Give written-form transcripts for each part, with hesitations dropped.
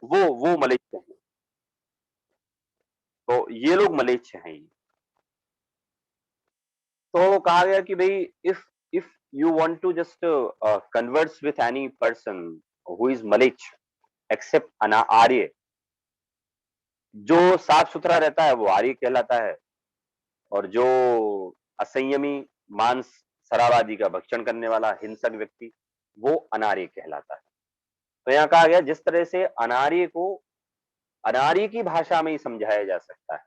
वो मलेच्छ हैं। तो ये लोग मलेच्छ हैं ये। तो कहा गया कि भई if if you want to just converse with any person who is मलेच्छ एक्सेप्ट अना आर्य, जो साफ-सुथरा रहता है वो आर्य कहलाता है, और जो असंयमी, मांस, शराब आदि का भक्षण करने वाला हिंसक व्यक्ति, वो अनार्य कहलाता है। तो यहाँ कहा गया जिस तरह से अनार्य को अनार्य की भाषा में ही समझाया जा सकता है,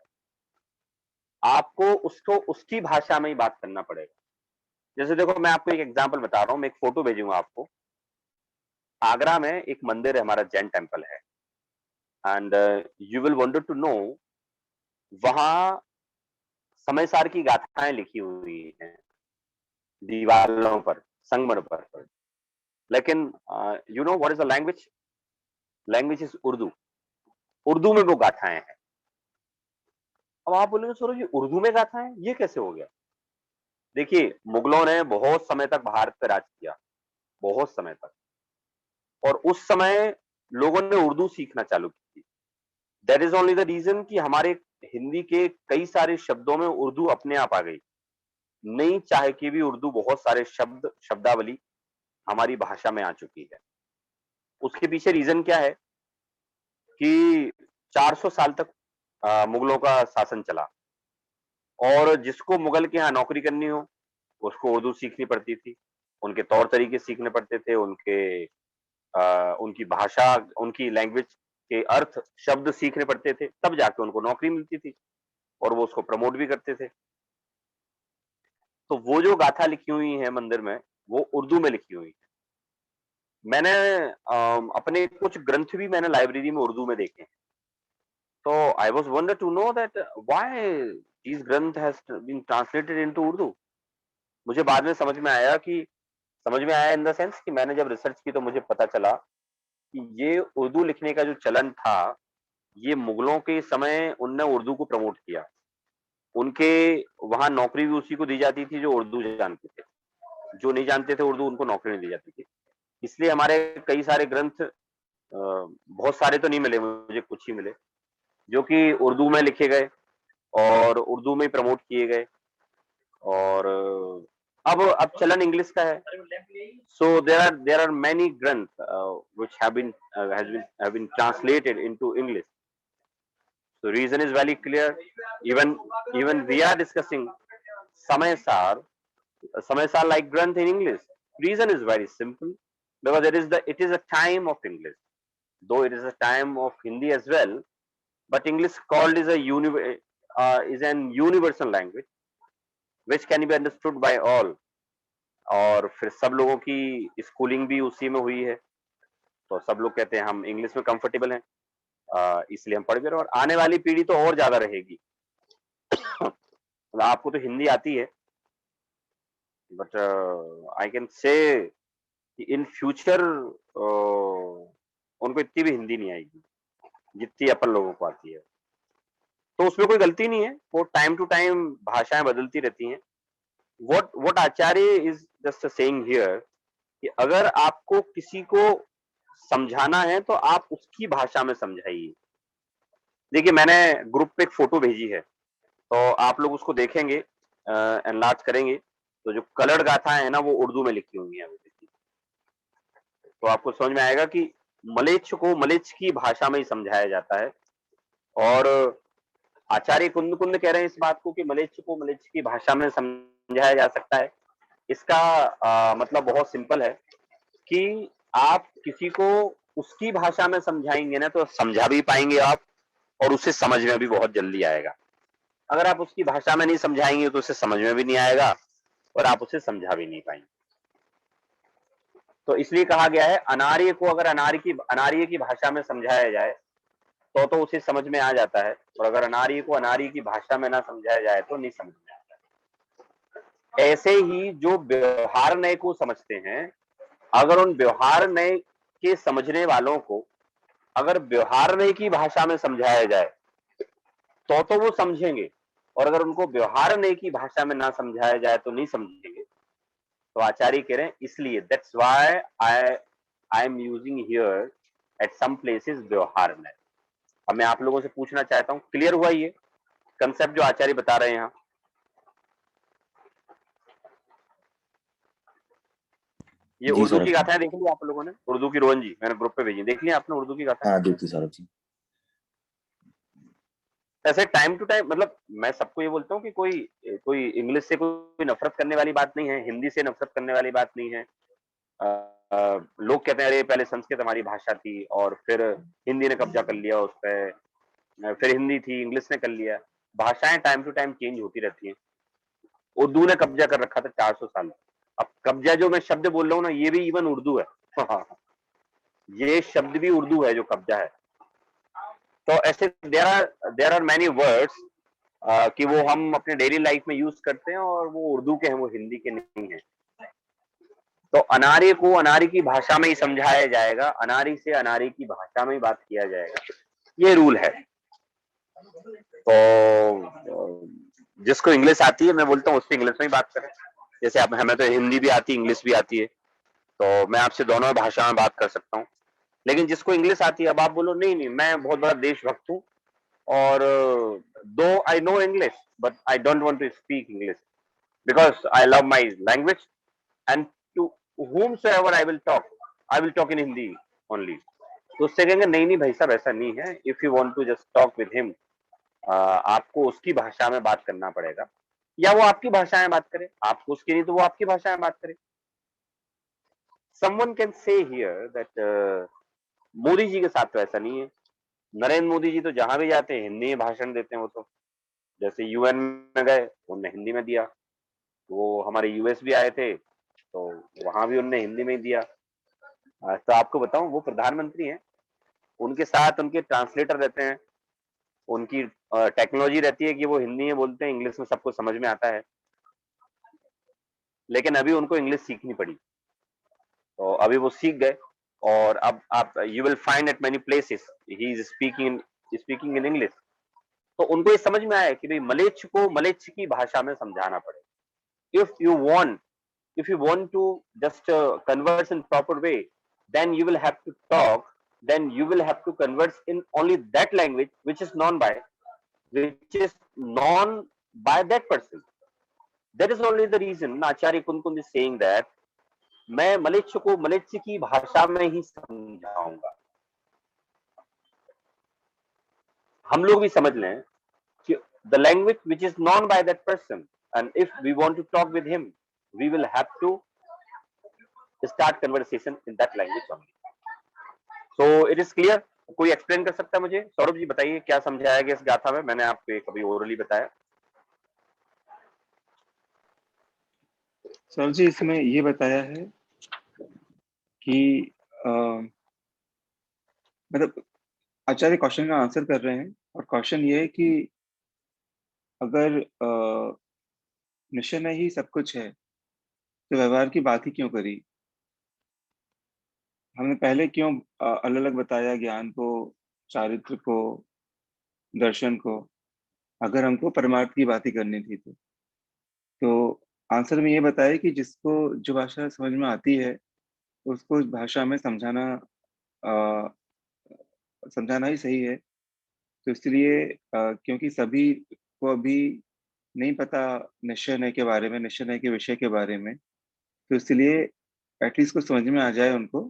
आपको उसको उसकी भाषा में ही बात करना पड़ेगा। जैसे देखो, मैं आपको एक एग्ज़ाम्पल बता रहा हूँ, मैं एक फ़ोटो भेजूँगा आपको। आगरा में एक मंदिर है, हमारा जैन टेम्पल है, and you will wanted to know, वहाँ समय-सार की गाथाएँ लिखी हुई हैं, दीवालों पर, संगमरमर पर। लेकिन you know what is the language? Language is Urdu. Urdu में वो गाथाएँ हैं। अब आप बोलेंगे सौरभ जी, उर्दू में गाथाएँ, ये कैसे हो गया? देखिए, मुगलों ने बहुत समय तक भारत पे राज किया, बहुत समय तक, और उस समय लोगों ने उर्दू सीखना चालू की थी। That is only the reason कि हमारे हिंदी के कई सारे शब्दों में उर्दू अपने आप आ गई। नहीं चाह के भी उर्दू बहुत सारे शब्द, शब्दावली हमारी भाषा में आ चुकी है। उसके पीछे रीज़न क्या है कि 400 साल तक मुगलों का शासन चला, और जिसको मुगल के यहाँ नौकरी करनी हो, उसको उर्दू सीखनी पड़ती थी। उनके तौर तरीके सीखने पड़ते थे, उनकी भाषा, उनकी लैंग्वेज के अर्थ, शब्द सीखने पड़ते थे, तब जाके उनको नौकरी मिलती थी, और वो उसको प्रमोट भी करते थे। तो वो जो गाथा लिखी हुई है मंदिर में, वो उर्दू में लिखी हुई है। मैंने अपने कुछ ग्रंथ भी मैंने लाइब्रेरी में उर्दू में देखे हैं। तो I was wonder to know that why these ग्रंथ has been translated into Urdu. मुझे बाद में समझ में आया इन द सेंस कि मैंने जब रिसर्च की तो मुझे पता चला कि ये उर्दू लिखने का जो चलन था, ये मुगलों के समय उनने उर्दू को प्रमोट किया। उनके वहाँ नौकरी भी उसी को दी जाती थी जो उर्दू जानते थे। जो नहीं जानते थे उर्दू, उनको नौकरी नहीं दी जाती थी। इसलिए हमारे कई सारे ग्रंथ, बहुत सारे तो नहीं मिले मुझे, कुछ ही मिले, जो कि उर्दू में लिखे गए और उर्दू में प्रमोट किए गए। और अब चलन इंग्लिश का है। So there are many grants which have been translated into English. So reason is very clear. Even we are discussing Samaysar, Samaysar like Granth in English. Reason is very simple, because it is a time of English, though it is a time of Hindi as well. But English called is an universal language which can be understood by all. और फिर सब लोगों की schooling भी उसी में हुई है, तो सब लोग कहते हैं हम इंग्लिश में कंफर्टेबल हैं, इसलिए हम पढ़ भी रहे हैं, और आने वाली पीढ़ी तो और ज्यादा रहेगी। मतलब आपको तो हिंदी आती है, but I can say in future उनको इतनी भी हिंदी नहीं आएगी जितनी अपन लोगों को आती है। तो उसमें कोई गलती नहीं है, वो टाइम टू टाइम भाषाएं बदलती रहती हैं। What Acharya is just saying here, कि अगर आपको किसी को समझाना है तो आप उसकी भाषा में समझाइए। देखिए, मैंने ग्रुप पे एक फोटो भेजी है, तो आप लोग उसको देखेंगे, एनलार्ज करेंगे, तो जो कलर्ड गाथाएं हैं ना, वो उर्दू में लिखी हुई हैं। तो आपको समझ में आएगा कि मलेच्छ को मलेच्छ की भाषा में ही समझाया जाता है। और आचार्य कुंद कुंद कह रहे हैं इस बात को कि मलेच्छ को मलेच्छ की भाषा में समझाया जा सकता है। इसका मतलब बहुत सिंपल है कि आप किसी को उसकी भाषा में समझाएंगे ना, तो समझा भी पाएंगे आप, और उसे समझ में भी बहुत जल्दी आएगा। अगर आप उसकी भाषा में नहीं समझाएंगे तो उसे समझ में भी नहीं आएगा, और आप उसे समझा भी नहीं पाएंगे। तो इसलिए कहा गया है, अनार्य को अगर अनार्य की भाषा में समझाया जाए तो उसे समझ में आ जाता है, और अगर अनार्य को अनार्य की भाषा में ना समझाया जाए तो नहीं समझ में आता है। ऐसे ही जो व्यवहार नय को समझते हैं, अगर उन व्यवहार नय के समझने वालों को अगर व्यवहार नय की भाषा में समझाया जाए तो वो समझेंगे, और अगर उनको व्यवहार नय की भाषा में ना समझाया जाए तो नहीं समझेंगे। तो आचार्य कह रहे हैं, इसलिए that's why I am using here at some places व्यवहार में। अब मैं आप लोगों से पूछना चाहता हूँ, क्लियर हुआ ये कंसेप्ट जो आचार्य बता रहे हैं यहाँ? ये जी उर्दू सौरभ की जी। गाथाएं देख ली आप लोगों ने? उर्दू की, रोहन जी मैंने ग्रुप पे भेजी, देख लिया आपने उर्दू की गाथाएं? हाँ देखिए सौरभ जी। ऐसे टाइम टू टाइम, मतलब मैं सबको ये बोलता हूँ कि कोई कोई इंग्लिश से कोई नफरत करने वाली बात नहीं है, हिंदी से नफरत करने वाली बात नहीं है। लोग कहते हैं अरे पहले संस्कृत हमारी भाषा थी और फिर हिंदी ने कब्जा कर लिया उस पर, फिर हिंदी थी, इंग्लिश ने कर लिया। भाषाएं टाइम टू टाइम चेंज होती रहती हैं। उर्दू ने कब्जा कर रखा था 400 साल। अब कब्जा जो मैं शब्द बोल रहा हूँ ना, ये भी इवन उर्दू है। ये शब्द भी उर्दू है जो कब्जा है। तो ऐसे देयर आर मैनी वर्ड्स कि वो हम अपने डेली लाइफ में यूज करते हैं और वो उर्दू के हैं, वो हिंदी के नहीं है। तो अनारी को अनारी की भाषा में ही समझाया जाएगा, अनारी से अनारी की भाषा में ही बात किया जाएगा, ये रूल है। तो जिसको इंग्लिश आती है, मैं बोलता हूँ उससे इंग्लिश में ही बात करें। जैसे अब हमें तो हिंदी भी आती है, इंग्लिश भी आती है, तो मैं आपसे दोनों भाषा में बात कर सकता हूँ। लेकिन जिसको इंग्लिश आती है, अब आप बोलो नहीं नहीं मैं बहुत बड़ा देशभक्त हूँ और though I know English but I don't want to speak English because I love my language and to whomsoever I will talk in Hindi only. तो उससे कहेंगे नहीं नहीं भाई साहब ऐसा नहीं है, if you want to just talk with him, आपको उसकी भाषा में बात करना पड़ेगा, या वो आपकी भाषा में बात करे, आपको उसकी नहीं तो वो आपकी भाषा में बात करे। someone can say here that Modi ji के साथ तो ऐसा नहीं है। नरेंद्र मोदी जी तो जहां भी जाते हैं हिंदी में भाषण देते हैं। वो तो जैसे यूएन में गए, उनने हिंदी में दिया। वो हमारे यूएस भी आए थे, तो वहां भी उनने हिंदी में ही दिया। तो आपको बताऊं, वो प्रधानमंत्री हैं, उनके साथ उनके ट्रांसलेटर रहते हैं, उनकी टेक्नोलॉजी रहती है कि वो हिंदी में बोलते हैं, इंग्लिश में सबको समझ में आता है। लेकिन अभी उनको इंग्लिश सीखनी पड़ी, तो अभी वो सीख गए और अब आप you will find at many places he is speaking in English. तो उनको ये समझ में आया कि भाई मलेच्छ को मलेच्छ की भाषा में समझाना पड़ेगा। if you want to just converse in proper way, then you will have to talk, then you will have to converse in only that language which is known by that person. That is only the reason Acharya Kunkund is saying that मैं मलेच्छ को मलेच्छ की भाषा में ही समझाऊंगा। हम लोग भी समझ लें कि the language which is known by that person, and if we want to talk with him, we will have to start conversation in that language only. So it is clear? कोई एक्सप्लेन कर सकता है मुझे? सौरभ जी बताइए क्या समझाया गया इस गाथा में? मैंने आपको कभी ओरली बताया। सर जी इसमें ये बताया है कि मतलब आचार्य क्वेश्चन का आंसर कर रहे हैं और क्वेश्चन ये है कि अगर निश्चय में ही सब कुछ है तो व्यवहार की बात ही क्यों करी? हमने पहले क्यों अलग अलग बताया ज्ञान को, चारित्र को, दर्शन को, अगर हमको परमार्थ की बात ही करनी थी तो आंसर में ये बताया कि जिसको जो भाषा समझ में आती है उसको उस भाषा में समझाना ही सही है। तो इसलिए क्योंकि सभी को अभी नहीं पता निश्चय नय के बारे में, निश्चय नय के विषय के बारे में, तो इसलिए एटलीस्ट कुछ समझ में आ जाए उनको।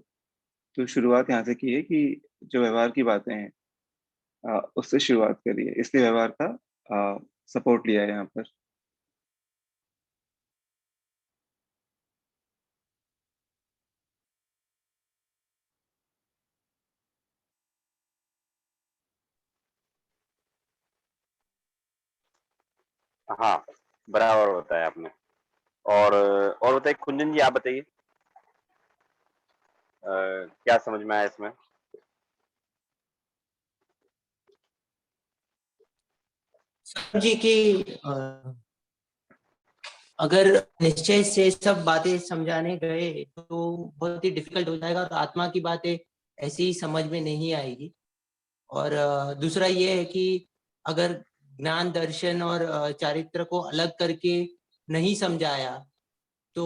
तो शुरुआत यहाँ से की है कि जो व्यवहार की बातें हैं उससे शुरुआत करी है, इसलिए व्यवहार का सपोर्ट लिया है यहाँ पर। हाँ, बराबर बताया आपने। और बताइए कुंजन जी, आप बताइए क्या समझ में आया इसमें? जी की अगर निश्चय से सब बातें समझाने गए तो बहुत ही डिफिकल्ट हो जाएगा और आत्मा की बातें ऐसी ही समझ में नहीं आएगी। और दूसरा ये है कि अगर ज्ञान, दर्शन और चारित्र को अलग करके नहीं समझाया तो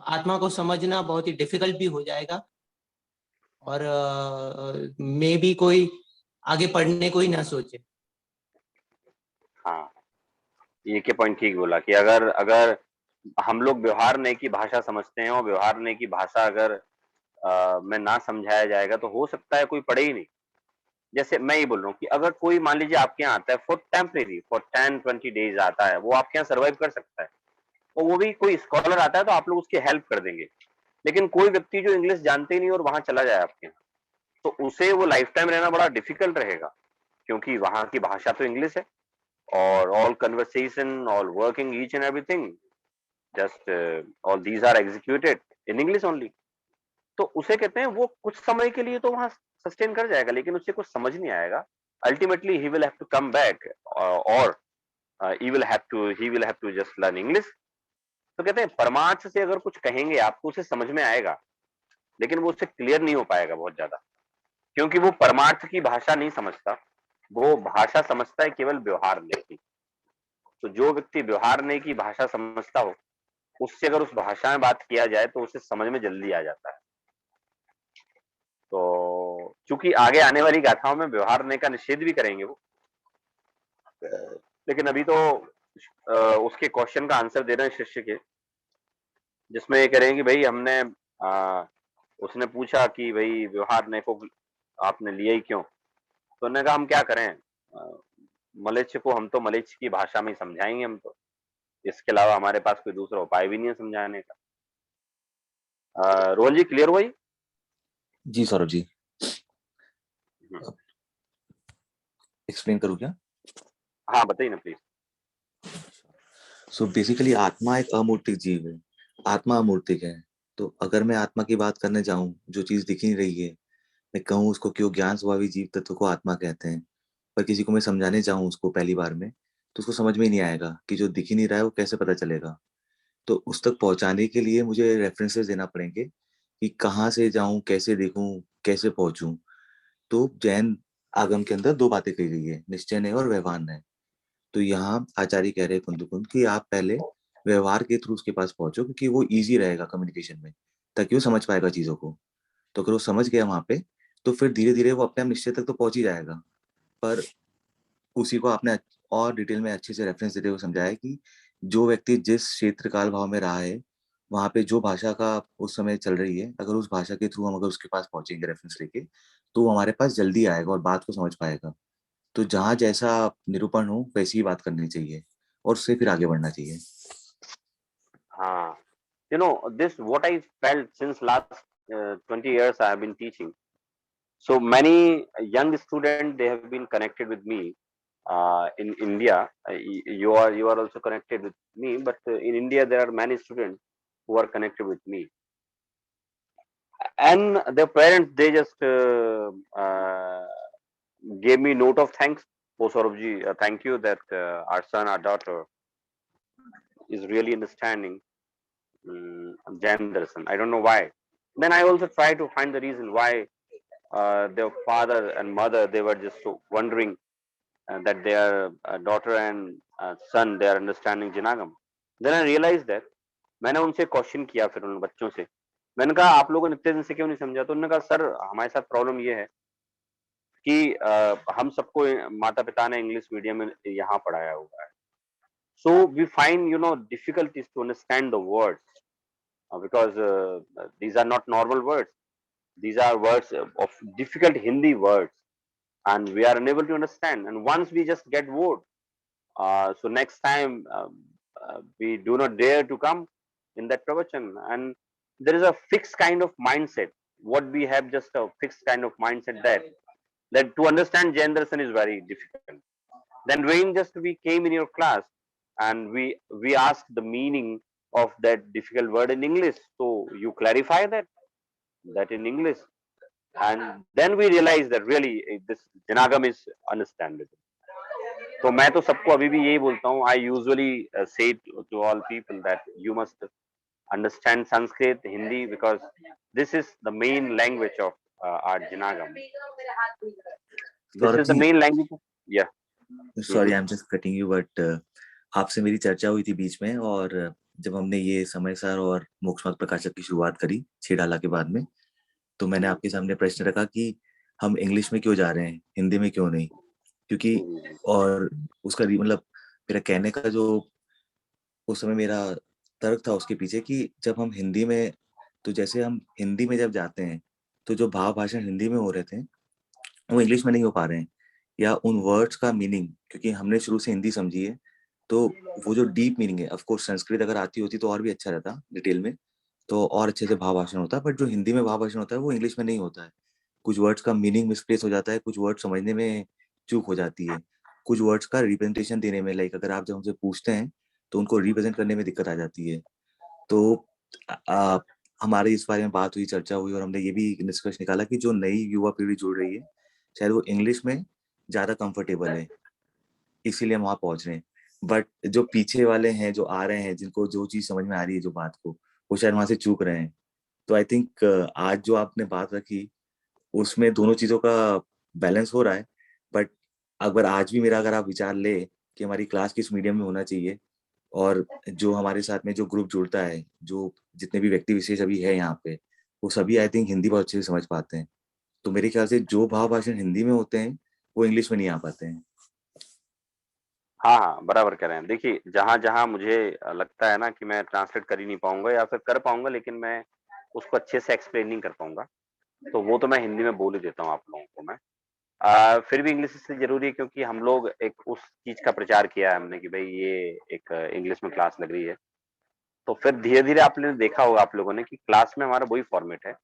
आत्मा को समझना बहुत ही डिफिकल्ट भी हो जाएगा और मे भी कोई आगे पढ़ने को ही ना सोचे। हाँ, ये के पॉइंट ठीक बोला कि अगर अगर हम लोग व्यवहार नहीं की भाषा समझते हैं और व्यवहार नहीं की भाषा अगर में ना समझाया जाएगा तो हो सकता है कोई पढ़े ही नहीं। जैसे मैं ये बोल रहा हूँ कि अगर कोई मान लीजिए आपके यहाँ आता है फॉर टेम्परेरी, फॉर 10-20 डेज आता है, वो आपके यहाँ सर्वाइव कर सकता है और वो भी कोई स्कॉलर आता है तो आप लोग उसकी हेल्प कर देंगे। लेकिन कोई व्यक्ति जो इंग्लिश जानते ही नहीं और वहां चला जाए आपके यहाँ, तो उसे वो लाइफ टाइम रहना बड़ा डिफिकल्ट रहेगा, क्योंकि वहां की भाषा तो इंग्लिश है और all conversation, all working, each and everything, just all these are executed in English only. तो उसे कहते हैं वो कुछ समय के लिए तो वहां सस्टेन कर जाएगा, लेकिन उसे कुछ समझ नहीं आएगा। Ultimately he will have to come back और he will have to just learn English. तो कहते हैं परमार्थ से अगर कुछ कहेंगे आप तो उसे समझ में आएगा, लेकिन वो उससे क्लियर नहीं हो पाएगा बहुत ज्यादा, क्योंकि वो परमार्थ की भाषा नहीं समझता, वो भाषा समझता है केवल व्यवहार नहीं की। तो जो व्यक्ति व्यवहार नहीं की भाषा समझता हो, उससे अगर उस भाषा में बात किया जाए तो उसे समझ में जल्दी आ जाता है। तो चूंकि आगे आने वाली गाथाओं में व्यवहार नहीं का निषेध भी करेंगे वो, लेकिन अभी तो उसके क्वेश्चन का आंसर दे रहे हैं शिष्य के, जिसमें ये करेंगे भाई हमने उसने पूछा कि भाई व्यवहार नहीं को आपने लिया ही क्यों, तो उन्होंने कहा हम क्या करें, मलेच्छ को हम तो मलेच्छ की भाषा में ही समझाएंगे, हम तो इसके अलावा हमारे पास कोई दूसरा उपाय भी नहीं है समझाने का। रोहन जी क्लियर हुआ? जी सौरभ जी, एक्सप्लेन करूँ क्या? हाँ बताइए ना प्लीज। सो बेसिकली आत्मा एक अमूर्तिक जीव है, आत्मा अमूर्तिक है। तो अगर मैं आत्मा की बात करने जाऊं, जो चीज दिख नहीं रही है, मैं कहूँ उसको क्यों ज्ञान स्वभावी जीव तत्व को आत्मा कहते हैं, पर किसी को मैं समझाने जाऊं उसको पहली बार में, तो उसको समझ में ही नहीं आएगा कि जो दिख ही नहीं रहा है वो कैसे पता चलेगा। तो उस तक पहुंचाने के लिए मुझे रेफरेंसेस देना पड़ेंगे कि कहाँ से जाऊं, कैसे देखूं, कैसे पहुंचूं। तो जैन आगम के अंदर दो बातें कही गई है, निश्चय न्याय और व्यवहार न्याय। तो यहाँ आचार्य कह रहे हैं कुंदकुंद कि आप पहले व्यवहार के थ्रू उसके पास पहुंचो, क्योंकि वो इजी रहेगा कम्युनिकेशन में, ताकि वो समझ पाएगा चीजों को। तो अगर वो समझ गया वहां पे, तो फिर धीरे धीरे वो अपने आप निश्चय तक तो पहुंच ही जाएगा। पर उसी को आपने और डिटेल में अच्छे से रेफरेंस देते हुए समझाया कि जो व्यक्ति जिस क्षेत्र काल भाव में रहा है, वहां पे जो भाषा का उस समय चल रही है, अगर उस भाषा के थ्रू हम अगर उसके पास पहुंचेंगे रेफरेंस लेके, तो वो हमारे पास जल्दी आएगा और बात को समझ पाएगा। तो जहाँ जैसा निरूपण हो वैसी ही बात करनी चाहिए और उससे फिर आगे बढ़ना चाहिए। हाँ, you know this what I felt since last 20 years I have been teaching. So many young students they have been connected with me in India. You are also connected with me, but in India there are many students who are connected with me, and their parents they just gave me note of thanks. Oh Saurabh ji, thank you that our son, our daughter is really understanding Jain Darshan. I don't know why. Then I also try to find the reason why their father and mother they were just so wondering that their daughter and son they are understanding Jinagam. Then I realized that मैंने उनसे question किया फिर उन बच्चों से, मैंने कहा आप लोगों ने इतने दिन से क्यों नहीं समझा, तो उन्होंने कहा सर हमारे साथ प्रॉब्लम ये है कि हम सबको माता पिता ने इंग्लिश मीडियम में यहाँ पढ़ाया हुआ है, so we find difficulties to understand the words because these are not normal words. These are words of difficult Hindi words, and we are unable to understand. And once we just get bored, so next time we do not dare to come in that pravachan. And there is a fixed kind of mindset. What we have just a fixed kind of mindset that to understand Jain Darshan is very difficult. Then when just we came in your class and we asked the meaning of that difficult word in English, so you clarify that in English, and then we realize that really this Janagam is understandable. तो मैं तो सबको अभी भी यही बोलता हूँ, I usually say to all people that you must understand Sanskrit, Hindi, because this is the main language of our Janagam. This is the main language. Yeah. Sorry, I'm just cutting you, but आपसे मेरी चर्चा हुई थी बीच में, और जब हमने ये समय सार और मोक्ष मार्ग प्रकाशक की शुरुआत करी 6 डाला के बाद में, तो मैंने आपके सामने प्रश्न रखा कि हम इंग्लिश में क्यों जा रहे हैं, हिंदी में क्यों नहीं? क्योंकि और उसका मतलब मेरा कहने का जो उस समय मेरा तर्क था उसके पीछे कि जब हम हिंदी में, तो जैसे हम हिंदी में जब जाते हैं तो जो भाव भाषण हिंदी में हो रहे थे वो इंग्लिश में नहीं हो पा रहे हैं, या उन वर्ड्स का मीनिंग, क्योंकि हमने शुरू से हिंदी समझी है, तो वो जो डीप मीनिंग है, ऑफ कोर्स संस्कृत अगर आती होती तो और भी अच्छा रहता डिटेल में, तो और अच्छे से भाव भाषण होता, बट जो हिंदी में भाव भाषण होता है वो इंग्लिश में नहीं होता है। कुछ वर्ड्स का मीनिंग मिसप्लेस हो जाता है, कुछ वर्ड समझने में चूक हो जाती है, कुछ वर्ड्स का रिप्रेजेंटेशन देने में, लाइक अगर आप जब हमसे पूछते हैं तो उनको रिप्रेजेंट करने में दिक्कत आ जाती है। तो हमारी इस बारे में बात हुई, चर्चा हुई, और हमने ये भी निष्कर्ष निकाला कि जो नई युवा पीढ़ी जुड़ रही है शायद वो इंग्लिश में ज्यादा कंफर्टेबल है, इसीलिए हम वहां पहुंच रहे हैं। बट जो पीछे वाले हैं, जो आ रहे हैं, जिनको जो चीज समझ में आ रही है जो बात को, वो शायद वहां से चूक रहे हैं। तो आई थिंक आज जो आपने बात रखी उसमें दोनों चीजों का बैलेंस हो रहा है। बट अगर आज भी मेरा अगर आप विचार ले कि हमारी क्लास किस मीडियम में होना चाहिए, और जो हमारे साथ में जो ग्रुप जुड़ता है, जो जितने भी व्यक्ति विशेष अभी है यहाँ पे, वो सभी आई थिंक हिंदी बहुत अच्छे से समझ पाते हैं। तो मेरे ख्याल से जो भाव भाषण हिंदी में होते हैं वो इंग्लिश में नहीं आ पाते हैं। हाँ, हाँ, बराबर कह रहे हैं। देखिए, जहाँ-जहाँ मुझे लगता है ना कि मैं ट्रांसलेट कर ही नहीं पाऊँगा या फिर कर पाऊँगा लेकिन मैं उसको अच्छे से एक्सप्लेन नहीं कर पाऊँगा, तो वो तो मैं हिंदी में बोल ही देता हूँ आप लोगों को मैं। फिर भी इंग्लिश इसलिए ज़रूरी है क्योंकि हम लोग एक उस चीज़ का प्रचार किया है हमने कि भई ये एक इंग्लिश में क्लास लग रही है। तो फिर धीरे-धीरे आपने देखा होगा आप लोगों ने कि क्लास में हमारा वही फॉर्मेट है।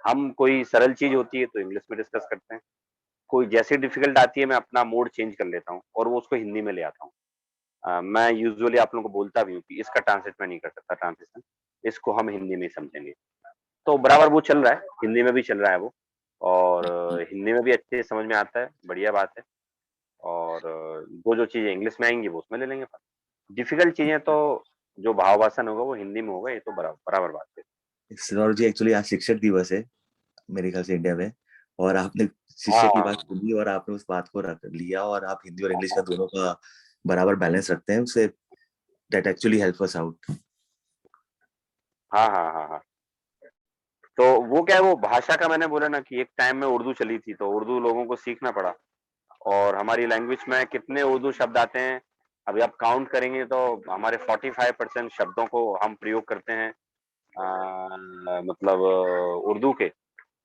हम कोई सरल चीज़ होती है तो इंग्लिश में डिस्कस करते हैं, कोई जैसी डिफ़िकल्ट आती है मैं अपना मोड चेंज कर लेता हूँ और वो उसको हिंदी में ले आता हूँ। मैं यूजुअली आप लोगों को बोलता भी हूँ कि इसका ट्रांसलेट मैं नहीं कर सकता ट्रांसलेशन, इसको हम हिंदी में ही समझेंगे। तो बराबर वो चल रहा है, हिंदी में भी चल रहा है वो और हिंदी में भी अच्छे से समझ में आता है, बढ़िया बात है और वो जो चीज़ें इंग्लिश में आएँगी वो उसमें ले लेंगे अपन। डिफ़िकल्ट चीज़ें तो जो भावाभाषण होगा वो हिंदी में होगा ये तो बराबर बात है। सौरभ जी, एक्चुअली आज शिक्षक दिवस है मेरे ख्याल से इंडिया में, और आपने शिष्य की बात हाँ, सुनी और आपने उस बात को रख लिया, और आप हिंदी और इंग्लिश का दोनों का बराबर बैलेंस रखते हैं, उससे that actually help us out. हाँ, हाँ, हाँ, हाँ। तो वो क्या है वो भाषा का मैंने बोला ना कि एक टाइम में उर्दू चली थी तो उर्दू लोगों को सीखना पड़ा और हमारी लैंग्वेज में कितने उर्दू शब्द आते हैं, अभी आप काउंट करेंगे तो हमारे 45% शब्दों को हम प्रयोग करते हैं मतलब उर्दू के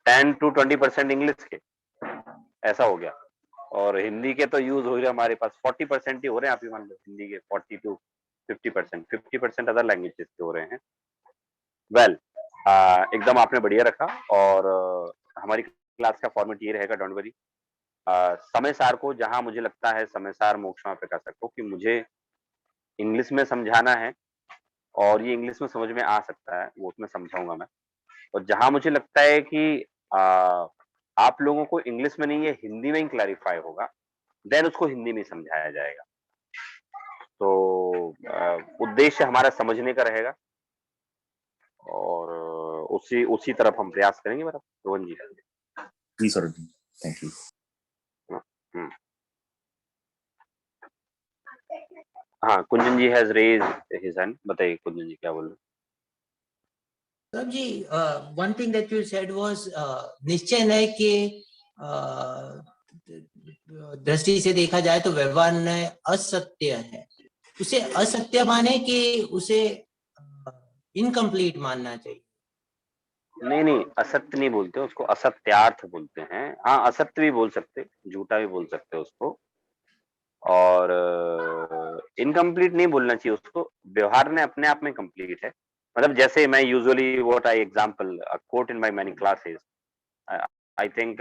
10 टू 20% इंग्लिश के, ऐसा हो गया। और हिंदी के तो यूज़ हो ही रहे हमारे पास 40% ही हो रहे हैं, आप ही मान लो हिंदी के 40 टू 50% अदर लैंग्वेजेज़ के हो रहे हैं। वेल एकदम आपने बढ़िया रखा और हमारी क्लास का फॉर्मेट ये रहेगा डोंट वरी। समय सार को जहाँ मुझे लगता है समय सार मोक्षमा प्रकाशक को कि मुझे इंग्लिश में समझाना है और ये इंग्लिश में समझ में आ सकता है, वो उसमें समझाऊँगा मैं। और जहाँ मुझे लगता है कि आप लोगों को इंग्लिश में नहीं ये हिंदी में ही क्लैरिफ़ाई होगा, देन उसको हिंदी में समझाया जाएगा। तो उद्देश्य हमारा समझने का रहेगा और उसी उसी तरफ हम प्रयास करेंगे मेरा रोहन जी। जी सौरभ जी, थैंक यू। हुँ, हुँ। हाँ, कुंजन जी हैज़ रेज़्ड हिज़ हैंड बताइए कुंजन जी क्या बोल रहे हैं? Saurabh ji, one thing that you said was निश्चय नय के दृष्टि से देखा जाए तो व्यवहार नय असत्य है, उसे असत्य माने कि उसे इनकम्प्लीट मानना चाहिए? नहीं, नहीं, असत्य नहीं बोलते उसको असत्यार्थ बोलते हैं। हाँ, असत्य भी बोल सकते, झूठा भी बोल सकते हैं उसको और इनकम्प्लीट नहीं बोलना चाहिए उसको, व्यवहार ने अपने आप में कंप्लीट है। मतलब जैसे मैं usually what I example coat in my many classes I I think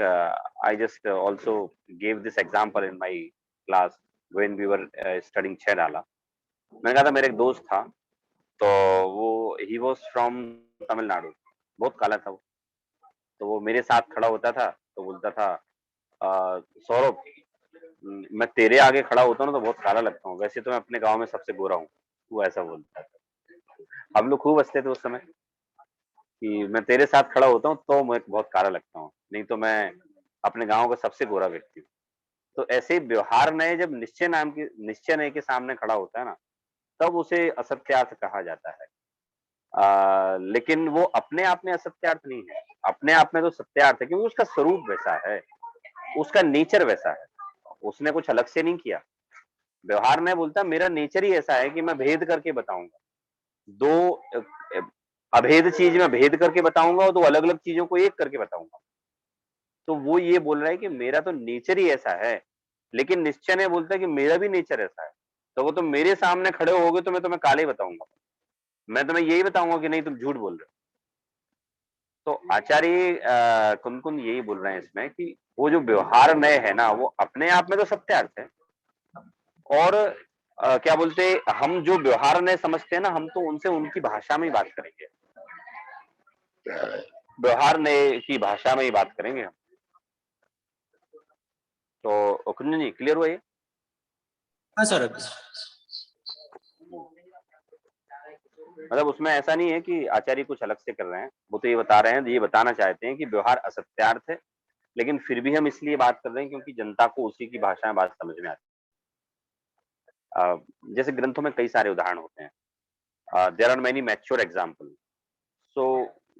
I just also gave this example in my class when we were studying छह डाला। मैंने कहा था मेरा एक दोस्त था, तो वो he was from तमिलनाडु, बहुत काला था वो। तो वो मेरे साथ खड़ा होता था, तो बोलता था सौरभ मैं तेरे आगे खड़ा होता हूँ ना तो बहुत काला लगता हूँ, वैसे तो मैं अपने गाँव में सबसे गोरा हूँ। वो ऐसा बोलता था। हम लोग खूब हँसते थे उस समय कि मैं तेरे साथ खड़ा होता हूँ तो मैं बहुत काला लगता हूँ, नहीं तो मैं अपने गाँव का सबसे गोरा व्यक्ति हूँ। तो ऐसे ही व्यवहार नय जब निश्चय नय के सामने खड़ा होता है ना, तब उसे असत्यार्थ कहा जाता है। लेकिन वो अपने आप में असत्यार्थ नहीं है, अपने आप में तो सत्यार्थ है, क्योंकि उसका स्वरूप वैसा है, उसका नेचर वैसा है, उसने कुछ अलग से नहीं किया। व्यवहार में बोलता है मेरा नेचर ही ऐसा है कि मैं भेद करके बताऊंगा, दो अभेद चीज में भेद करके बताऊंगा और दो अलग अलग चीजों को एक करके बताऊंगा। तो वो ये बोल रहा है कि मेरा तो नेचर ही ऐसा है, लेकिन निश्चय ने बोलता है कि मेरा भी नेचर ऐसा है। तो वो तुम मेरे सामने खड़े होगे तो मैं तुम्हें काले बताऊंगा, मैं तुम्हें यही बताऊंगा कि नहीं तुम झूठ बोल रहे हो। तो आचार्य कुन-कुन यही बोल रहे हैं इसमें कि वो जो व्यवहार नय है ना, वो अपने आप में तो सत्यार्थ है, और क्या बोलते हम जो व्यवहार नय समझते हैं ना, हम तो उनसे उनकी भाषा में ही बात करेंगे, व्यवहार नय की भाषा में ही बात करेंगे हम। तो कुंजन जी क्लियर हुआ ये? हाँ सर। मतलब उसमें ऐसा नहीं है कि आचार्य कुछ अलग से कर रहे हैं, वो तो ये बता रहे हैं, ये बताना चाहते हैं कि व्यवहार असत्यार्थ है, लेकिन फिर भी हम इसलिए बात कर रहे हैं क्योंकि जनता को उसी की भाषा में बात समझ में आती है। जैसे ग्रंथों में कई सारे उदाहरण होते हैं, there are many mature example. So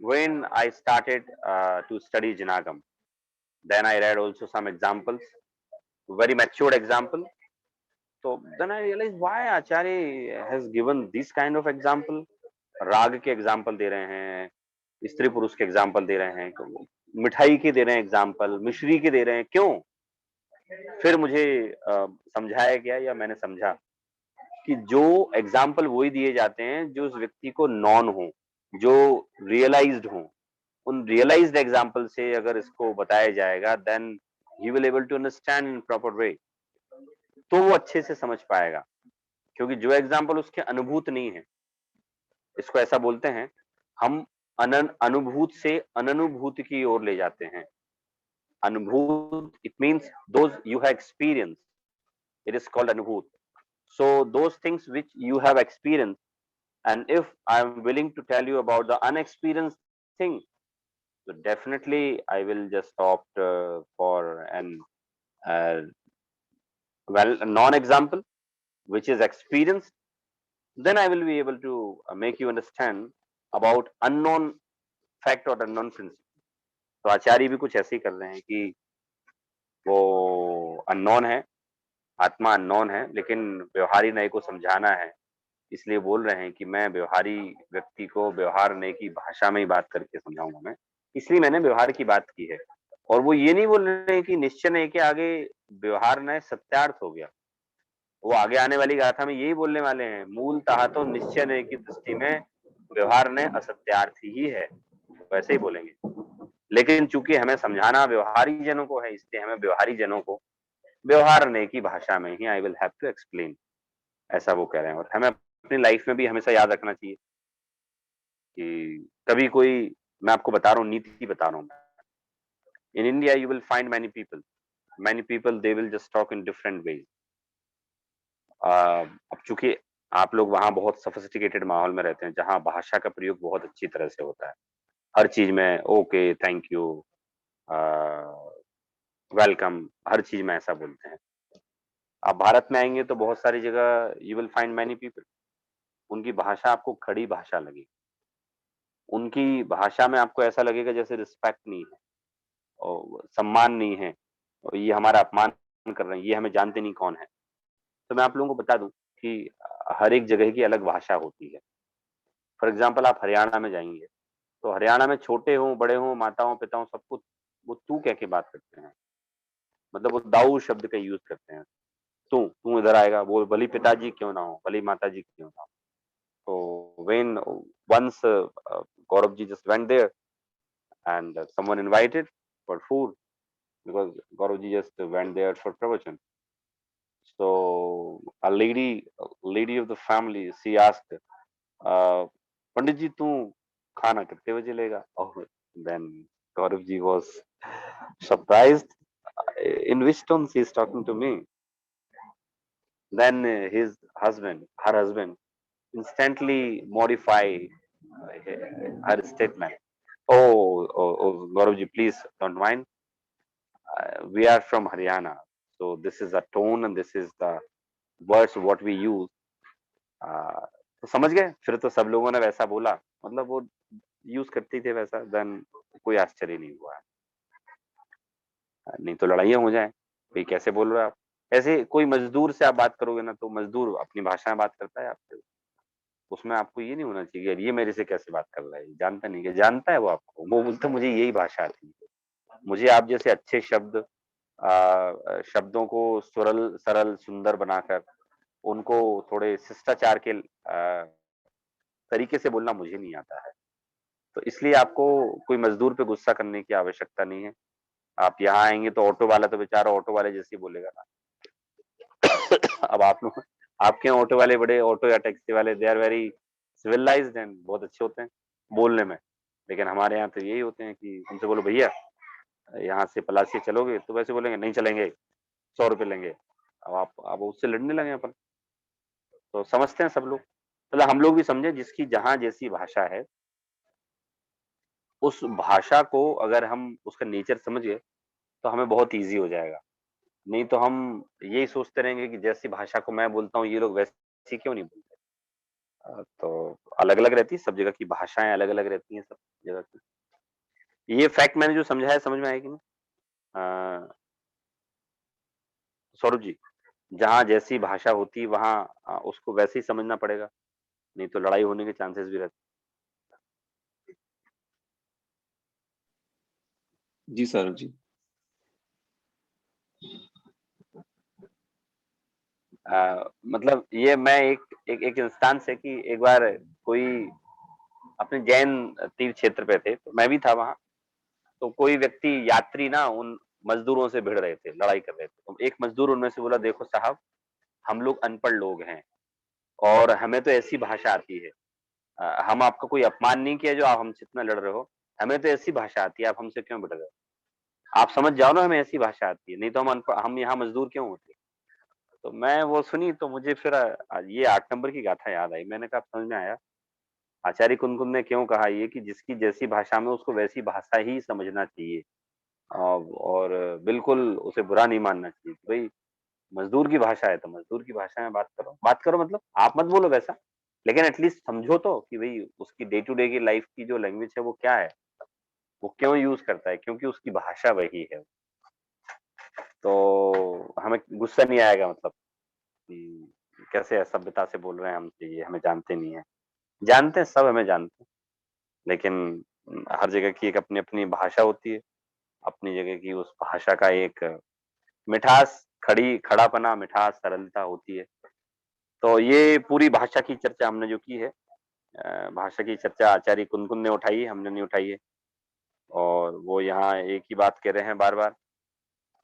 when I started to study Jinagam, then I read also some examples, very matured example. So then I realized why Acharya has given this kind of example. राग के example दे रहे हैं, स्त्री पुरुष के example दे रहे हैं, मिठाई के दे रहे हैं एग्जाम्पल, मिश्री के दे रहे हैं, क्यों? फिर मुझे समझाया गया या मैंने समझा कि जो एग्जाम्पल वही दिए जाते हैं जो उस व्यक्ति को नॉन हो, जो रियलाइज्ड हो। उन रियलाइज्ड एग्जाम्पल से अगर इसको बताया जाएगा, then he will able to understand in proper way, तो वो अच्छे से समझ पाएगा। क्योंकि जो एग्जाम्पल उसके अनुभूत नहीं है, इसको ऐसा बोलते हैं हम, अनुभूत से अननुभूत की ओर ले जाते हैं। अनुभूत, it means those you have experience, it is called अनुभूत। So those things which you have experienced, and if I am willing to tell you about the unexperienced thing, so definitely I will just opt for an uh, a non-example which is experienced. Then I will be able to make you understand about unknown fact or unknown principle. तो आचार्य भी कुछ ऐसे ही कर रहे हैं कि वो unknown है, आत्मा अननोन है, लेकिन व्यवहारी नय को समझाना है, इसलिए बोल रहे हैं कि मैं व्यवहारी व्यक्ति को व्यवहार नय की भाषा में ही बात करके समझाऊंगा मैं, इसलिए मैंने व्यवहार की बात की है। और वो ये नहीं बोल रहे हैं कि निश्चय नय के आगे व्यवहार नय सत्यार्थ हो गया, वो आगे आने वाली गाथा में यही बोलने वाले हैं, मूलतः तो निश्चय नय की दृष्टि में व्यवहार नय असत्यार्थ ही है, वैसे ही बोलेंगे। लेकिन चूंकि हमें समझाना व्यवहारी जनों को है, इसलिए हमें व्यवहारी जनों को व्यवहार नय की भाषा में ही I will have to explain, ऐसा वो कह रहे हैं। और हमें अपनी लाइफ में भी हमेशा याद रखना चाहिए कि कभी कोई, मैं आपको बता रहा हूँ, नीति बता रहा हूँ, in India you will find many people they will just talk in different ways. अब चूंकि आप लोग वहां बहुत सोफिस्टिकेटेड माहौल में रहते हैं, जहां भाषा का प्रयोग बहुत अच्छी तरह से होता है, हर चीज में ओके, थैंक यू, वेलकम, हर चीज में ऐसा बोलते हैं। आप भारत में आएंगे तो बहुत सारी जगह you will find many people, उनकी भाषा आपको खड़ी भाषा लगेगी, उनकी भाषा में आपको ऐसा लगेगा जैसे रिस्पेक्ट नहीं है और सम्मान नहीं है, और ये हमारा अपमान कर रहे हैं, ये हमें जानते नहीं कौन है। तो मैं आप लोगों को बता दूं कि हर एक जगह की अलग भाषा होती है। फॉर एग्जाम्पल आप हरियाणा में जाएंगे तो हरियाणा में छोटे हों, बड़े हों, माताओं पिताओं, सबको वो तू कह के बात करते हैं, मतलब वो दाऊ शब्द का यूज करते हैं। तू इधर आएगा, वो भली पिताजी क्यों ना हो, भली माताजी क्यों ना हो। तो when once Gaurav ji just went there and someone invited for food, because Gaurav ji just went there for pravachan. So a lady of the family, she asked, Pandit ji, तू खाना कितने बजे लेगा? Oh, then Gaurav ji was surprised. In which tone she is talking to me? Then her husband, instantly modify her statement. Oh, Gaurav ji, please don't mind. We are from Haryana, so this is the tone and this is the words what we use. तो समझ गए, फिर तो सब लोगों ने वैसा बोला, मतलब वो यूज करती थे वैसा, देन कोई आश्चर्य नहीं हुआ। नहीं तो लड़ाइयाँ हो जाएँ, भई कैसे बोल रहे हो आप? ऐसे कोई मज़दूर से आप बात करोगे ना, तो मज़दूर अपनी भाषा में बात करता है आपसे। उसमें आपको ये नहीं होना चाहिए कि यार ये मेरे से कैसे बात कर रहा है, जानता नहीं है, जानता है वो आपको। वो बोलता है मुझे यही भाषा आती है। मुझे आप जैसे अच्छे शब्द शब्दों को सरल, सुंदर बनाकर उनको थोड़े शिष्टाचार के तरीके से बोलना मुझे नहीं आता है। तो इसलिए आपको कोई मज़दूर पे गुस्सा करने की आवश्यकता नहीं है। आप यहाँ आएँगे तो ऑटो वाला तो बेचारा ऑटो वाले जैसे ही बोलेगा ना। अब आप लोग आपके यहाँ ऑटो वाले बड़े ऑटो या टैक्सी वाले they are very civilised and बहुत अच्छे होते हैं बोलने में। लेकिन हमारे यहाँ तो यही होते हैं कि उनसे बोलो भैया यहाँ से पलासी चलोगे? तो वैसे बोलेंगे नहीं चलेंगे, ₹100 लेंगे। अब उससे लड़ने लगे अपन। तो समझते हैं सब लोग। मतलब हम लोग भी समझे जिसकी जहाँ जैसी भाषा है, उस भाषा को अगर हम उसका नेचर समझ गए, तो हमें बहुत ईज़ी हो जाएगा। नहीं तो हम यही सोचते रहेंगे कि जैसी भाषा को मैं बोलता हूँ, ये लोग वैसी क्यों नहीं बोलते? तो अलग-अलग रहती है, सब जगह की भाषाएँ अलग-अलग रहती हैं सब जगह की। ये फैक्ट मैंने जो समझाया समझ में आया कि नहीं? अ, सौरभ जी, जहाँ जैसी भाषा होती है वहाँ उसको वैसे ही समझना पड़ेगा, नहीं तो लड़ाई होने के चांसेस भी रहते जी सौरभ जी। मतलब ये मैं एक इंस्टांस है कि एक बार कोई अपने जैन तीर्थ क्षेत्र पे थे, तो मैं भी था वहाँ। तो कोई व्यक्ति यात्री ना उन मज़दूरों से भिड़ रहे थे, लड़ाई कर रहे थे। तो एक मज़दूर उनमें से बोला देखो साहब, हम लोग अनपढ़ लोग हैं और हमें तो ऐसी भाषा आती है। हम आपका कोई अपमान नहीं किया जो आप हमसे इतना लड़ रहे हो। हमें तो ऐसी भाषा आती है, आप हमसे क्यों भिड़ रहे हो? आप समझ जाओ ना हमें ऐसी भाषा आती है, नहीं तो हम यहाँ मज़दूर क्यों होते? तो मैं वो सुनी तो मुझे फिर ये 8 नंबर की गाथा याद आई। मैंने कहा समझ में आया, आचार्य कुन-कुन ने क्यों कहा ये कि जिसकी जैसी भाषा में उसको वैसी भाषा ही समझना चाहिए। और बिल्कुल उसे बुरा नहीं मानना चाहिए। भई मज़दूर की भाषा है तो मज़दूर की भाषा में बात करो। बात करो मतलब आप मत बोलो वैसा, लेकिन एट लीस्ट समझो तो कि भई उसकी डे टू डे की लाइफ़ की जो लैंग्वेज है वो क्या है? वो क्यों यूज़ करता है? क्योंकि उसकी भाषा वही है। तो हमें गुस्सा नहीं आएगा मतलब कि कैसे असभ्यता से बोल रहे हैं हमसे ये हमें जानते नहीं हैं। जानते हैं, सब हमें जानते हैं, लेकिन हर जगह की एक अपनी-अपनी भाषा होती है। अपनी जगह की उस भाषा का एक मिठास, खड़ापना, मिठास, सरलता होती है। तो ये पूरी भाषा की चर्चा हमने जो की है भाषा की चर्चा आचार्य कुन-कुन ने उठाई है, हमने नहीं उठाई है। और वो यहाँ एक ही बात कह रहे हैं बार-बार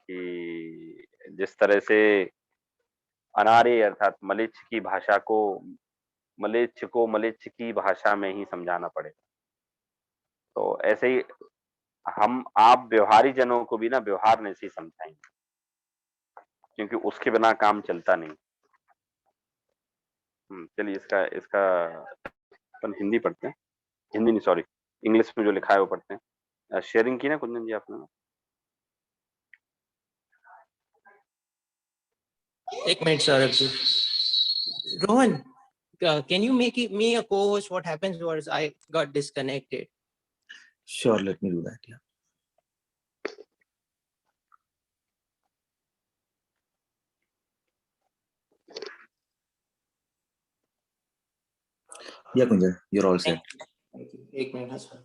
कि जिस तरह से अनार्य अर्थात म्लेच्छ को म्लेच्छ की भाषा में ही समझाना पड़े। तो ऐसे ही हम आप व्यवहारी जनों को भी ना व्यवहार में से ही समझाएँगे, क्योंकि उसके बिना काम चलता नहीं। चलिए इसका इसका अपन हिंदी पढ़ते हैं। हिंदी नहीं सॉरी, इंग्लिश में जो लिखा है वो पढ़ते हैं। शेयरिंग की ना कुंदन जी आपने? एक minute Saurabh ji. Rohan, can you make me a co-host? What happens was I got disconnected. Sure, let me do that. Yeah. Yeah, Kunjan, you're all set. Thank you. एक मिनट हाँ सर।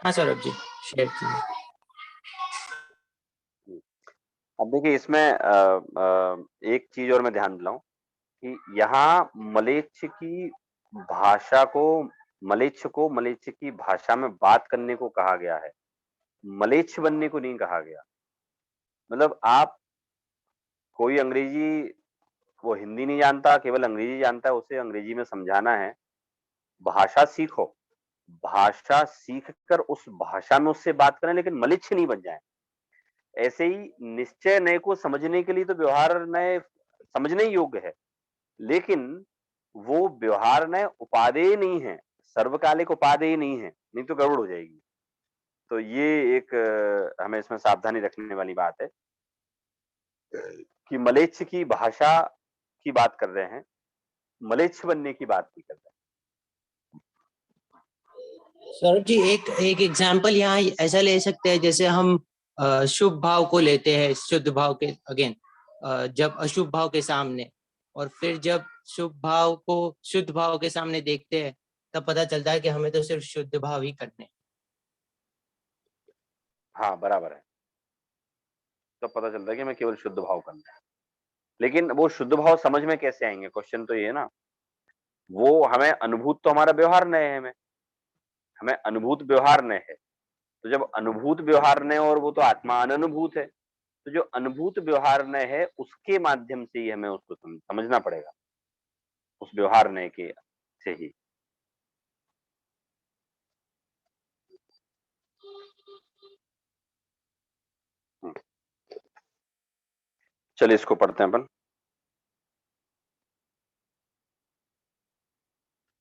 हाँ सौरभ जी, शेयर कीजिए। अब देखिए इसमें एक चीज़ और मैं ध्यान दिलाऊँ कि यहाँ म्लेच्छ की भाषा को मलेच्छ की भाषा में बात करने को कहा गया है, मलेच्छ बनने को नहीं कहा गया। मतलब आप कोई अंग्रेजी, वो हिंदी नहीं जानता, केवल अंग्रेजी जानता है, उसे अंग्रेजी में समझाना है, भाषा सीखो। भाषा सीख कर उस भाषा में उससे बात करें, लेकिन मलिच्छ नहीं बन जाए। ऐसे ही निश्चय नय को समझने के लिए तो व्यवहार नय समझने ही योग्य है, लेकिन वो व्यवहार नय उपादेय नहीं है, सर्वकालिक उपादेय नहीं है, नहीं तो गड़बड़ हो जाएगी। तो ये एक हमें इसमें सावधानी रखने वाली बात है कि मलेच्छ की भाषा की बात कर रहे हैं, मलेच्छ बनने की बात नहीं कर रहे सौरभ जी, एक एक एग्जाम्पल यहाँ ऐसा ले सकते हैं, जैसे हम शुभ भाव को लेते हैं शुद्ध भाव के अगेन, जब अशुभ भाव के सामने, और फिर जब शुभ भाव को शुद्ध भाव के सामने देखते हैं, तब पता चलता है कि हमें तो सिर्फ शुद्ध भाव ही करने हैं। हाँ, बराबर है। तब पता चलता है कि हमें केवल शुद्ध भाव करना है। लेकिन वो शुद्ध भाव समझ में कैसे आएँगे? क्वेश्चन तो ये है ना। वो हमें अनुभूत तो हमारा व्यवहार नय है हमें अनुभूत व्यवहार नय है। तो जब अनुभूत व्यवहार नय और वो तो आत्मा अननुभूत है, तो जो अनुभूत व्यवहार नय है, उसके माध्यम से ही हमें उसको समझना पड़ेगा, उस व्यवहार नय के से ही। हुँ। चलिए इसको पढ़ते हैं अपन।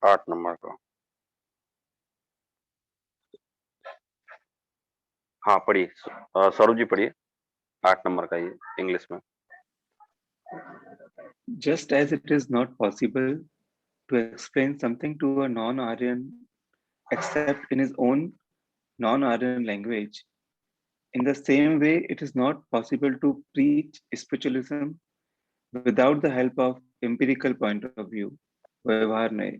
8 नंबर को। हाँ, पढ़िए। सौरभ जी पढ़िए, 8 नंबर का ये इंग्लिश में। Just as it is not possible to explain something to a non-Aryan except in his own non-Aryan language, in the same way, it is not possible to preach spiritualism without the help of empirical point of view. व्यवहार नय।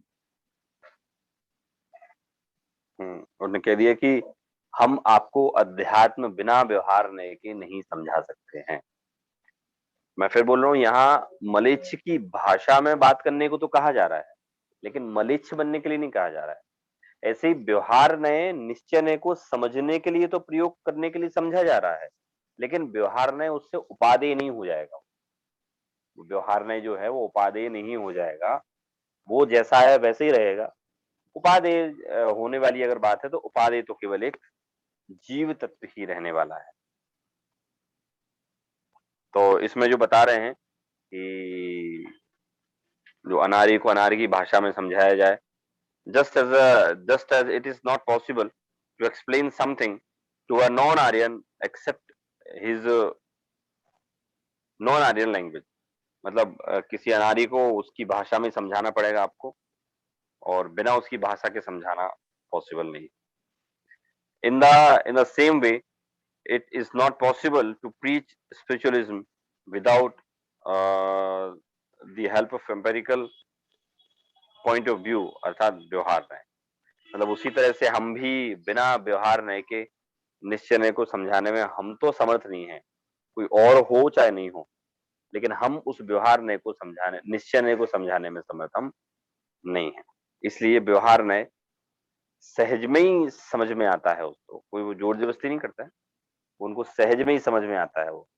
उन्होंने कह दिया कि हम आपको अध्यात्म बिना व्यवहार नय के नहीं समझा सकते हैं। मैं फिर बोल रहा हूँ, यहाँ मलेच्छ की भाषा में बात करने को तो कहा जा रहा है, लेकिन मलेच्छ बनने के लिए नहीं कहा जा रहा है। ऐसे ही व्यवहार नय निश्चय नय को समझने के लिए तो प्रयोग करने के लिए समझा जा रहा है, लेकिन व्यवहार नय उससे उपादेय नहीं हो जाएगा। व्यवहार नय जो है वो उपादेय नहीं हो जाएगा, वो जैसा है वैसे ही रहेगा। उपादेय होने वाली अगर बात है, तो उपादेय तो केवल एक जीव तत्व ही रहने वाला है। तो इसमें जो बता रहे हैं कि जो अनार्य को अनार्य की भाषा में समझाया जाए, just as it is not possible to explain something to a non-Aryan except his non-Aryan language। मतलब किसी अनार्य को उसकी भाषा में समझाना पड़ेगा आपको, और बिना उसकी भाषा के समझाना पॉसिबल नहीं। In the same way, it is not possible to preach spiritualism without uh, the help of empirical point of view, अर्थात व्यवहार नय। मतलब उसी तरह से हम भी बिना व्यवहार नय के निश्चय नय को समझाने में हम तो समर्थ नहीं है, कोई और हो चाहे नहीं हो, लेकिन हम उस व्यवहार नय को समझाने, निश्चय नय को समझाने में समर्थ हम नहीं है। इसलिए व्यवहार नय सहज में ही समझ में आता है उसको, कोई वो जोर जबरदस्ती नहीं करता है, उनको सहज में ही समझ में आता है वो।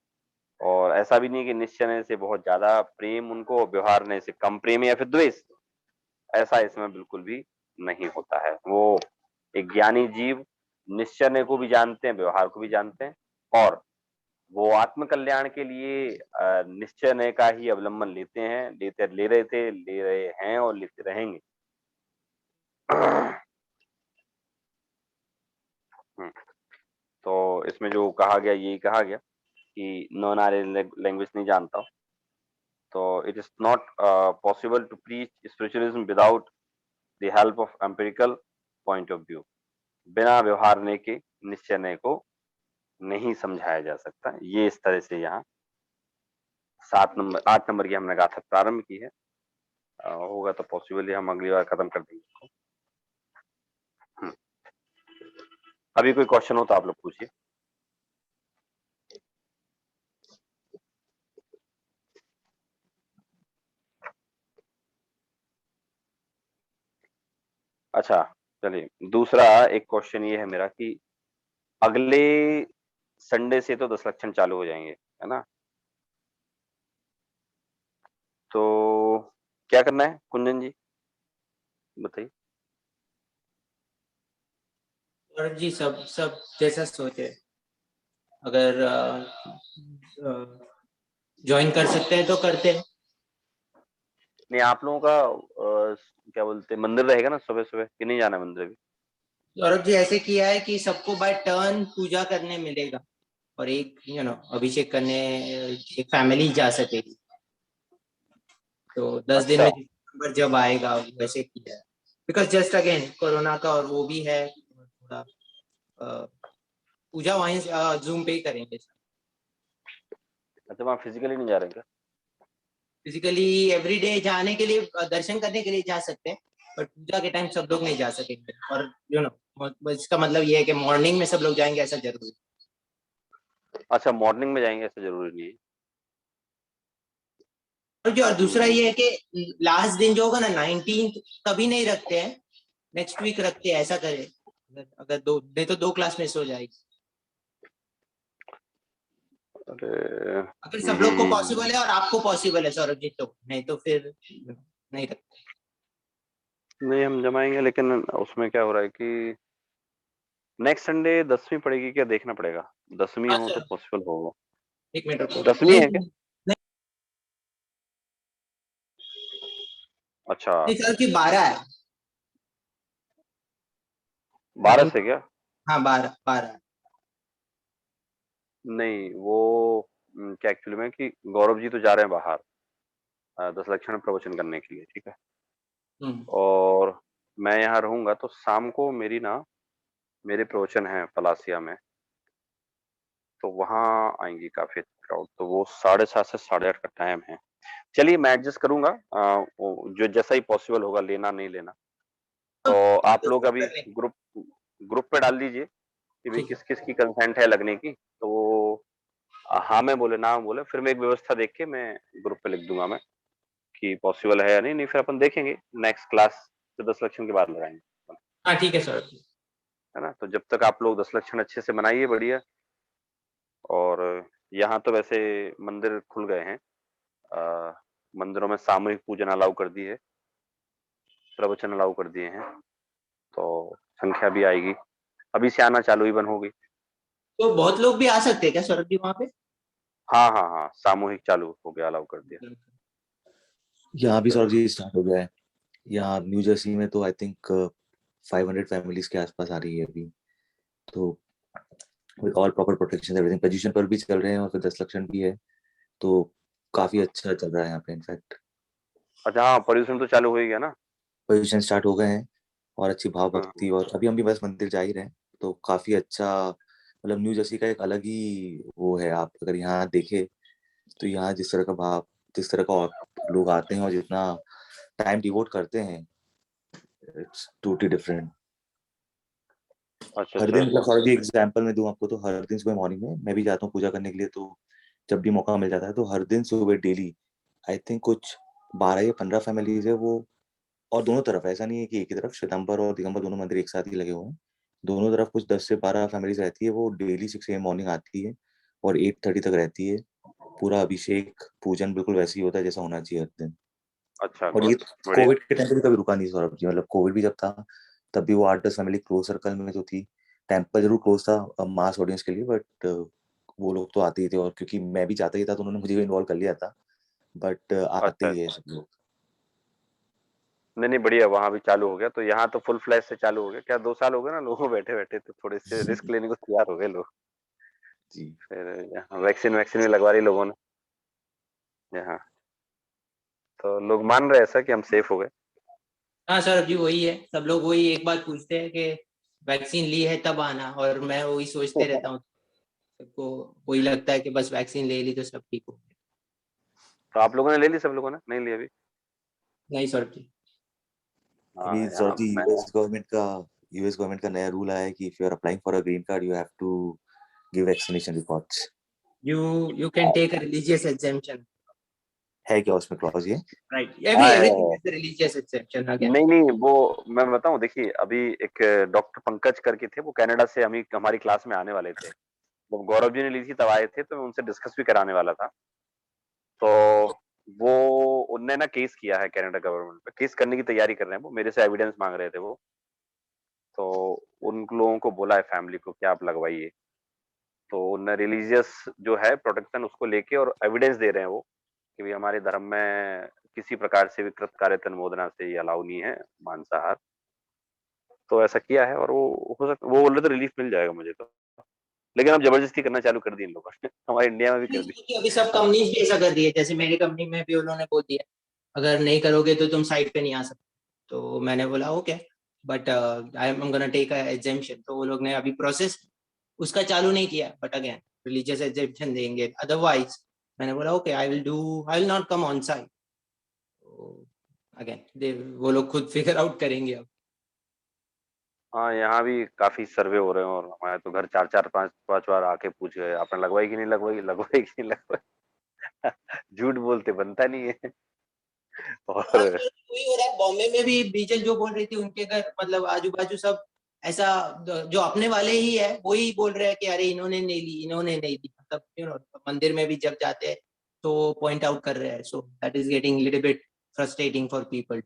और ऐसा भी नहीं है कि निश्चय नय से बहुत ज्यादा प्रेम उनको, व्यवहार नय से कम प्रेम या फिर द्वेष, ऐसा इसमें बिल्कुल भी नहीं होता है। वो एक ज्ञानी जीव निश्चय नय को भी जानते हैं, व्यवहार को भी जानते हैं, और वो आत्म कल्याण के लिए निश्चय नय का ही अवलंबन लेते हैं, ले रहे थे, ले रहे हैं और लेते रहेंगे। तो इसमें जो कहा गया, यही कहा गया कि नॉन आर्यन लैंग्वेज नहीं जानता हूँ, तो it is not possible to preach spiritualism without the help of empirical point of view. बिना व्यवहार नय के निश्चय नय को नहीं समझाया जा सकता। ये इस तरह से यहाँ 8 नंबर की हमने गाथा प्रारंभ की है। होगा तो पॉसिबली हम अगली बार खत्म कर देंगे इसको। अभी कोई क्वेश्चन हो तो आप लोग पूछिए। अच्छा, चलिए दूसरा एक क्वेश्चन ये है मेरा कि अगले संडे से तो 10 लक्षण चालू हो जाएंगे, है ना? तो क्या करना है कुंदन जी, बताइए। और जी सब सब जैसा सोचे, अगर ज्वाइन कर सकते हैं तो करते हैं। नहीं, आप लोगों का क्या बोलते हैं, मंदिर रहेगा ना सुबह सुबह कि नहीं जाना है मंदिर भी? सौरभ जी ऐसे किया है कि सबको बाय टर्न पूजा करने मिलेगा, और एक अभिषेक करने एक फैमिली जा सकेगी। तो 10 दिन अच्छा, में दिसंबर जब आएगा वैसे किया है, बिकॉज जस्ट अगेन कोरोना का और वो भी है, थोड़ा पूजा वहीं जूम पे ही करेंगे। अच्छा, वहाँ फिजिकली नहीं जा रहे क्या? फिजिकली एवरीडे जाने के लिए दर्शन करने के लिए जा सकते हैं, बट पूजा के टाइम सब लोग नहीं जा सकेंगे। और इसका मतलब ये है कि मॉर्निंग में सब लोग जाएंगे ऐसा जरूरी है। अच्छा, मॉर्निंग में जाएंगे ऐसा जरूरी नहीं है। और दूसरा ये है कि लास्ट दिन जो होगा ना 19th, तभी नहीं रखते हैं, नेक्स्ट वीक रखते हैं, ऐसा करें। अगर दो नहीं तो 2 क्लास मिस हो जाएगी। अरे अगर सब लोग को पॉसिबल है और आपको पॉसिबल है सौरभ जी, तो नहीं तो फिर नहीं रखते। नहीं, हम जमाएंगे, लेकिन उसमें क्या हो रहा है कि नेक्स्ट संडे 10वीं पड़ेगी क्या, देखना पड़ेगा। 10वीं हाँ हो तो सर, पॉसिबल होगा। 1 मिनट रुको। 10वीं नहीं है क्या? नहीं अच्छा, नहीं सर की 12 है। 12 से क्या? हाँ 12 नहीं, वो क्या एक्चुअली में कि गौरव जी तो जा रहे हैं बाहर 10 लक्षण प्रवचन करने के लिए, ठीक है। और मैं यहाँ रहूंगा, तो शाम को मेरे प्रवचन है पलासिया में, तो वहाँ आएंगी काफी क्राउड, तो वो 7:30 से 8:30 का टाइम है। चलिए, मैं एडजस्ट करूंगा, जो जैसा ही पॉसिबल होगा, लेना नहीं लेना। तो आप लोग अभी ग्रुप ग्रुप पे डाल दीजिए कि भाई ठीक है। किस किस की कंसेंट है लगने की, तो वो हाँ में बोले ना में बोले, फिर मैं एक व्यवस्था देख के मैं ग्रुप पे लिख दूंगा मैं कि पॉसिबल है या नहीं। नहीं फिर अपन देखेंगे, नेक्स्ट क्लास से 10 लक्षण के बाद लगाएंगे, हाँ ठीक है सर। है ना? तो जब तक आप लोग 10 लक्षण अच्छे से मनाइए, बढ़िया। और यहाँ तो वैसे मंदिर खुल गए हैं, मंदिरों में सामूहिक पूजन अलाउ कर दी है, प्रवचन अलाउ कर दिए हैं, तो संख्या भी आएगी। अभी से आना चालू ही बन होगी। तो बहुत लोग भी आ सकते हैं क्या सौरभ जी वहाँ पे? हाँ हाँ हाँ, सामूहिक चालू हो गया, अलाउ कर दिया। यहाँ भी तो सौरभ जी स्टार्ट हो गया है। यहाँ न्यू जर्सी में तो आई थिंक 500 फैमिलीज के आसपास आ रही है अभी, तो with all proper protection everything, position पर भी चल रहे हैं और फिर 10 लक्षण भी है, तो काफी अच्छा चल रहा है यहाँ पे। इनफैक्ट अच्छा, हाँ, पर्यूषण तो चालू हो ही गया ना। पोजीशन स्टार्ट हो गए हैं और अच्छी भाव भक्ति, हाँ, और अभी हम भी बस मंदिर जा ही रहे हैं, तो काफी अच्छा। मतलब न्यू जर्सी का एक अलग ही वो है, आप अगर यहाँ देखे तो यहाँ जिस तरह का भाव, जिस तरह का लोग आते हैं और जितना टाइम डिवोट करते हैं, इट्स टोटली डिफरेंट। अच्छा हर अच्छा। दिन, मतलब फॉर एग्जांपल मैं दूं आपको, तो हर दिन सुबह मॉर्निंग में मैं भी जाता हूँ पूजा करने के लिए, तो जब भी मौका मिल जाता है तो हर दिन सुबह डेली आई थिंक कुछ 12 या 15 फैमिलीज है वो। और दोनों तरफ, ऐसा नहीं है कि एक ही तरफ, श्वेतांबर और दिगंबर दोनों मंदिर एक साथ ही लगे हुए हैं, दोनों तरफ कुछ 10 से 12 फैमिलीज रहती है, वो डेली 6 AM मॉर्निंग आती है और 8:30 तक रहती है। पूरा अभिषेक पूजन बिल्कुल वैसे ही होता है जैसा होना चाहिए हर दिन। अच्छा, और ये बढ़िया। कोविड के टाइम पे भी कभी रुका नहीं सौरभ जी, मतलब कोविड भी जब था तब भी वो 8-10 फैमिली क्लोज सर्कल में जो थी, टेम्पल जरूर क्लोज था मास ऑडियंस के लिए, बट वो लोग तो आते ही थे, और क्योंकि मैं भी जाता ही था तो उन्होंने मुझे भी इन्वॉल्व कर लिया था, बट आते अच्छा ही है अच्छा। सब लोग। नहीं नहीं, बढ़िया, वहां भी चालू हो गया, तो यहाँ तो फुल फ्लैश से चालू हो गया। क्या 2 साल हो गए ना लोगों बैठे बैठे, तो थोड़े से रिस्क लेने को तैयार हो गए लोग। जी। फिर वैक्सीन वैक्सीन भी लगवा ली लोगों ने यहाँ, तो लोग मान रहे ऐसा कि हम सेफ हो गए। हाँ सौरभ जी वही है, सब लोग वही एक बात पूछते हैं कि वैक्सीन ली है तब आना, और मैं वही सोचते रहता हूँ, सबको वही लगता है कि बस वैक्सीन ले ली तो सब ठीक हो गया। तो आप लोगों ने ले ली, सब लोगों ने नहीं ली अभी? नहीं सौरभ जी। हाँ, अभी यहाँ सौरभ जी मैं यूएस गवर्नमेंट का नया रूल आया है कि if you are applying for a green card you have to give vaccination reports. You you can take a religious exemption. है क्या उसमें क्लॉज ये? राइट, हाँ, एवरीथिंग है। Is religious exception again. नहीं, वो मैं बताऊँ, देखिए अभी एक डॉक्टर पंकज करके थे, वो कनाडा से हमारी क्लास में आने वाले थे। जब गौरव जी ने ली थी तब आए थे, तो मैं उनसे डिस्कस भी कराने वाला था। तो वो उनने ना केस किया है कनाडा गवर्नमेंट पे, केस करने की तैयारी कर रहे हैं वो, मेरे से एविडेंस माँग रहे थे वो। तो उन लोगों को बोला है फैमिली को कि आप लगवाइए। तो उनने रिलीजियस जो है प्रोटेक्शन उसको लेके और एविडेंस दे रहे हैं वो, कि भई हमारे धर्म में किसी प्रकार से भी कृतकार्य तन्मोदना से ये अलाउ नहीं है, मांसाहार। तो ऐसा किया है और वो हो सकता, वो बोल रहे थे रिलीफ मिल जाएगा मुझे तो। लेकिन अब जबरदस्ती करना चालू कर दी इन लोगों ने हमारे इंडिया में भी कर दी। क्योंकि अभी सब कंपनीज भी ऐसा कर रही है, जैसे मेरी कंपनी में भी उन्होंने बोल दिया अगर नहीं करोगे तो तुम साइट पे नहीं आ सकते। तो मैंने बोला okay, but I am gonna take a exemption. तो वो लोग ने अभी प्रोसेस उसका चालू नहीं किया, बट अगेन रिलीजियस एग्जेम्पशन देंगे, अदरवाइज मैंने बोला okay I will not come on site. Again वो लोग खुद फिगर आउट करेंगे अब। हाँ, यहाँ भी काफ़ी सर्वे हो रहे हैं और हमारे तो घर 4-4 5-5 बार आके पूछ गए, आपने लगवाई कि नहीं लगवाई? लगवाई कि नहीं लगवाई? झूठ बोलते बनता नहीं है। और आजकल वही हो रहा है, बॉम्बे में भी बीजल जो बोल रही थी उनके घर मतलब आजू बाजू सब ऐसा जो अपने वाले ही है वही बोल रहे हैं कि अरे इन्होंने नहीं ली, इन्होंने नहीं ली। मतलब यू नो मंदिर में भी जब जाते हैं तो पॉइंट आउट कर रहे हैं, so that is getting little bit frustrating for people.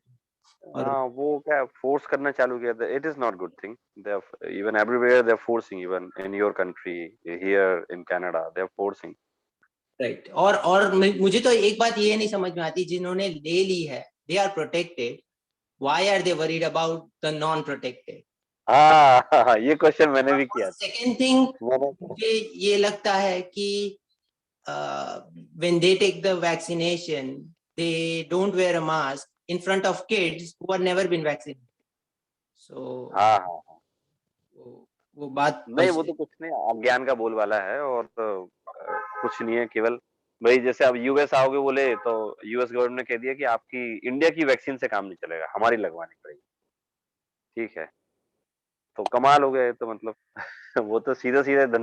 और हाँ, वो क्या फोर्स करना चालू किया था, it is not good thing. They are even everywhere they are forcing, even in your country, here in Canada they are forcing. Right, और मुझे तो एक बात ये नहीं समझ में आती, जिन्होंने ले ली है they are protected, why are they worried about the non protected? हाँ, ये क्वेश्चन मैंने भी किया था। सेकेंड थिंग मैंने मुझे ये लगता है कि when they take the vaccination, they don't wear a mask in front of kids who have never been vaccinated. So हाँ, हाँ, हाँ। वो बात नहीं, वो तो कुछ नहीं, अज्ञान का बोलबाला है और कुछ नहीं है, केवल भाई जैसे अब यूएस आओगे बोले तो यूएस गवर्नमेंट ने कह दिया कि आपकी इंडिया की वैक्सीन से काम नहीं चलेगा, हमारी लगवानी पड़ेगी। ठीक है, तो कमाल हो गए, तो मतलब वो तो सीधा-सीधा